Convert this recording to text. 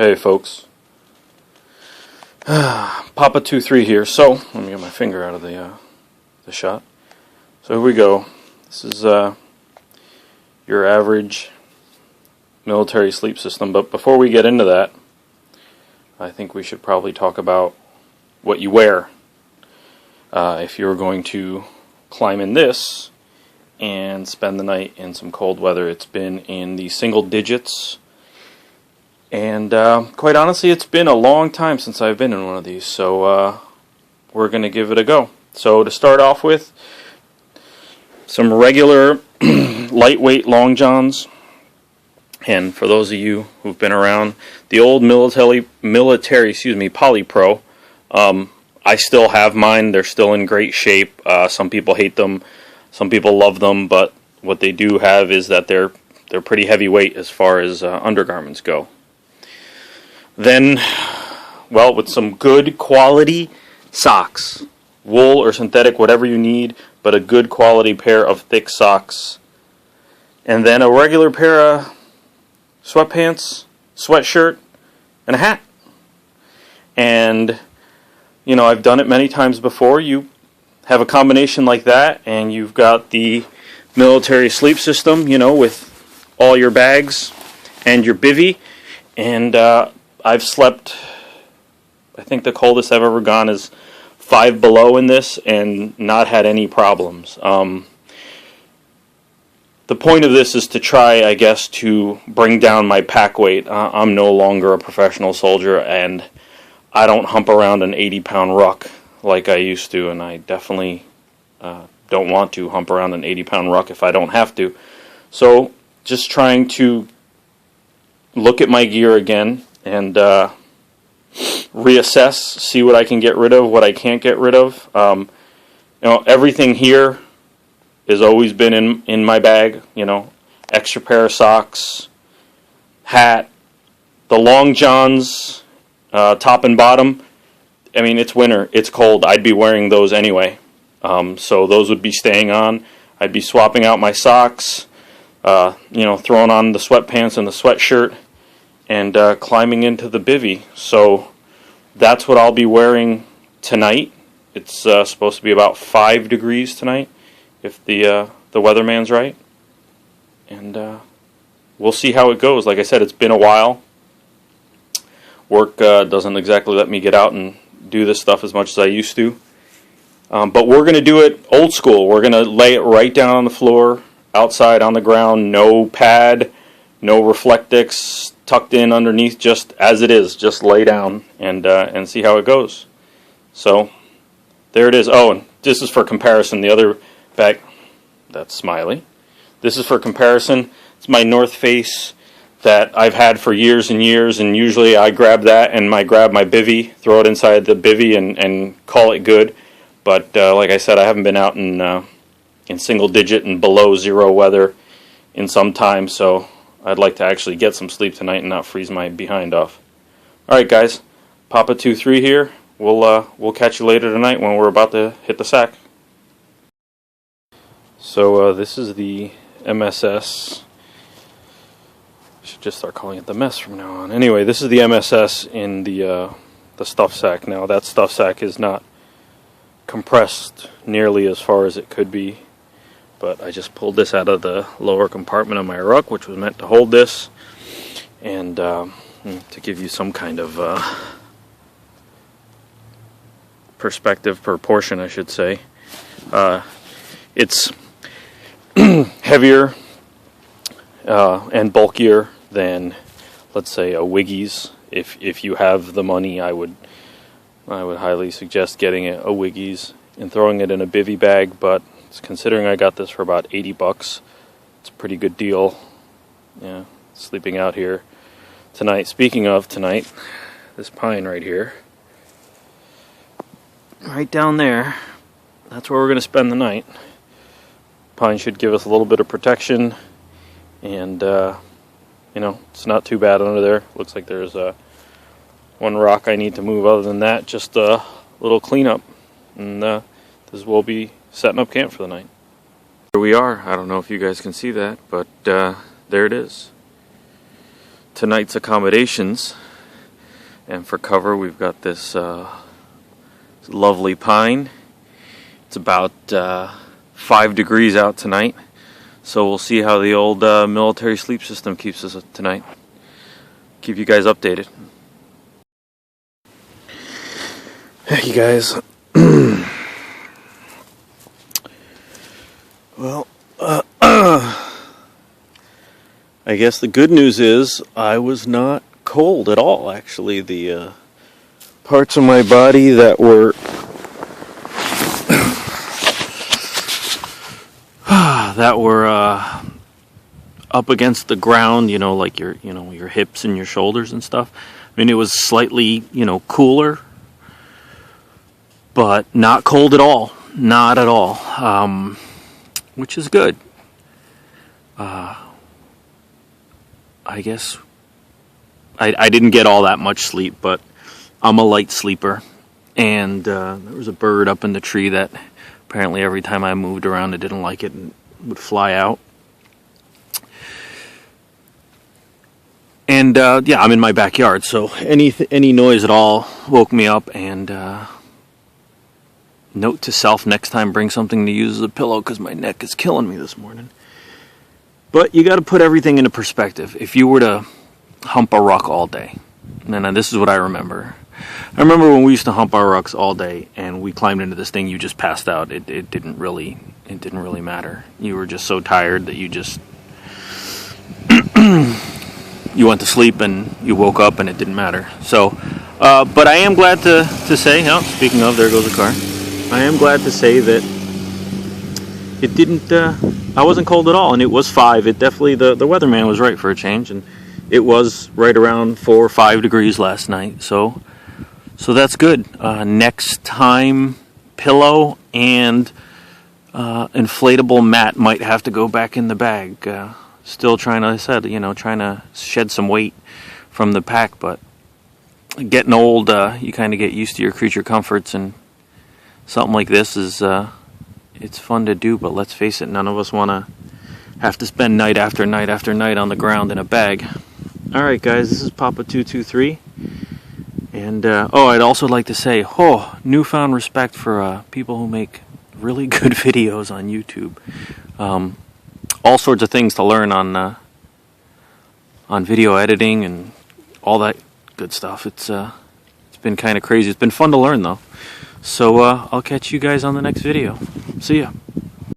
Hey folks, Papa23 here. So let me get my finger out of the shot. So here we go. This is your average military sleep system. But before we get into that, I think we should probably talk about what you wear if you're going to climb in this and spend the night in some cold weather. It's been in the single digits. And quite honestly, it's been a long time since I've been in one of these, so we're going to give it a go. So to start off with, some regular lightweight long johns. And for those of you who've been around, the old military Polypro, I still have mine. They're still in great shape. Some people hate them, some people love them, but what they do have is that they're pretty heavyweight as far as undergarments go. Then, well, with some good quality socks, wool or synthetic, whatever you need, but a good quality pair of thick socks. And then a regular pair of sweatpants, sweatshirt, and a hat. And, you know, I've done it many times before. You have a combination like that, and you've got the military sleep system, you know, with all your bags and your bivvy. And I've slept, I think the coldest I've ever gone is 5 below in this and not had any problems. The point of this is to try, I guess, to bring down my pack weight. I'm no longer a professional soldier, and I don't hump around an 80-pound ruck like I used to, and I definitely don't want to hump around an 80-pound ruck if I don't have to. So just trying to look at my gear again and reassess, see what I can get rid of, what I can't get rid of. You know, everything here has always been in my bag. You know, extra pair of socks, hat, the long johns, top and bottom. I mean, it's winter, it's cold. I'd be wearing those anyway. So those would be staying on. I'd be swapping out my socks, you know, throwing on the sweatpants and the sweatshirt, and climbing into the bivvy. So that's what I'll be wearing tonight. It's supposed to be about 5 degrees tonight, if the weatherman's right. And we'll see how it goes. Like I said, it's been a while. Work doesn't exactly let me get out and do this stuff as much as I used to. But we're going to do it old school. We're going to lay it right down on the floor, outside on the ground, no pad, no Reflectix tucked in underneath, just as it is. Just lay down and see how it goes. So there it is. Oh, and this is for comparison. The other bag, that's Smiley. This is for comparison. It's my North Face that I've had for years and years, and usually I grab that and I grab my bivvy, throw it inside the bivvy, and call it good. But like I said, I haven't been out in single digit and below zero weather in some time, so I'd like to actually get some sleep tonight and not freeze my behind off. Alright guys, Papa23 here. We'll catch you later tonight when we're about to hit the sack. So this is the MSS. I should just start calling it the mess from now on. Anyway, this is the MSS in the stuff sack. Now that stuff sack is not compressed nearly as far as it could be, but I just pulled this out of the lower compartment of my ruck, which was meant to hold this, and to give you some kind of perspective, proportion I should say. It's heavier and bulkier than, let's say, a Wiggies. If you have the money, I would highly suggest getting a Wiggies and throwing it in a bivvy bag, but considering I got this for about $80, it's a pretty good deal. Yeah, sleeping out here tonight. Speaking of tonight, this pine right here, right down there, that's where we're going to spend the night. Pine should give us a little bit of protection, and you know, it's not too bad under there. Looks like there's one rock I need to move. Other than that, just a little cleanup, and this will be setting up camp for the night. Here we are. I don't know if you guys can see that, but there it is. Tonight's accommodations And for cover, we've got this lovely pine. It's about 5 degrees out tonight, so we'll see how the old military sleep system keeps us tonight. Keep you guys updated. Hey, you guys. Well, I guess the good news is I was not cold at all. Actually, the parts of my body that were up against the ground, like your hips and your shoulders and stuff. I mean, it was slightly, cooler, but not cold at all. Not at all. Which is good. I guess I didn't get all that much sleep, but I'm a light sleeper. And there was a bird up in the tree that apparently every time I moved around, it didn't like it and would fly out. And yeah, I'm in my backyard, so any noise at all woke me up. And note to self, next time bring something to use as a pillow, because my neck is killing me this morning. But you got to put everything into perspective. If you were to hump a ruck all day, and this is what I remember. I remember when we used to hump our rucks all day, and we climbed into this thing, you just passed out. It didn't really matter. You were just so tired that you just you went to sleep and you woke up and it didn't matter. So, but I am glad to say, speaking of, there goes a car. I am glad to say that it didn't, I wasn't cold at all, and it was 5. It definitely, the weatherman was right for a change, and it was right around 4 or 5 degrees last night, so that's good. Next time, pillow and inflatable mat might have to go back in the bag. Still trying to shed some weight from the pack, but getting old, you kind of get used to your creature comforts, and something like this is, it's fun to do, but let's face it, none of us want to have to spend night after night after night on the ground in a bag. Alright guys, this is Papa223, and I'd also like to say, newfound respect for people who make really good videos on YouTube. All sorts of things to learn on video editing and all that good stuff. It's been kind of crazy. It's been fun to learn though. So I'll catch you guys on the next video. See ya.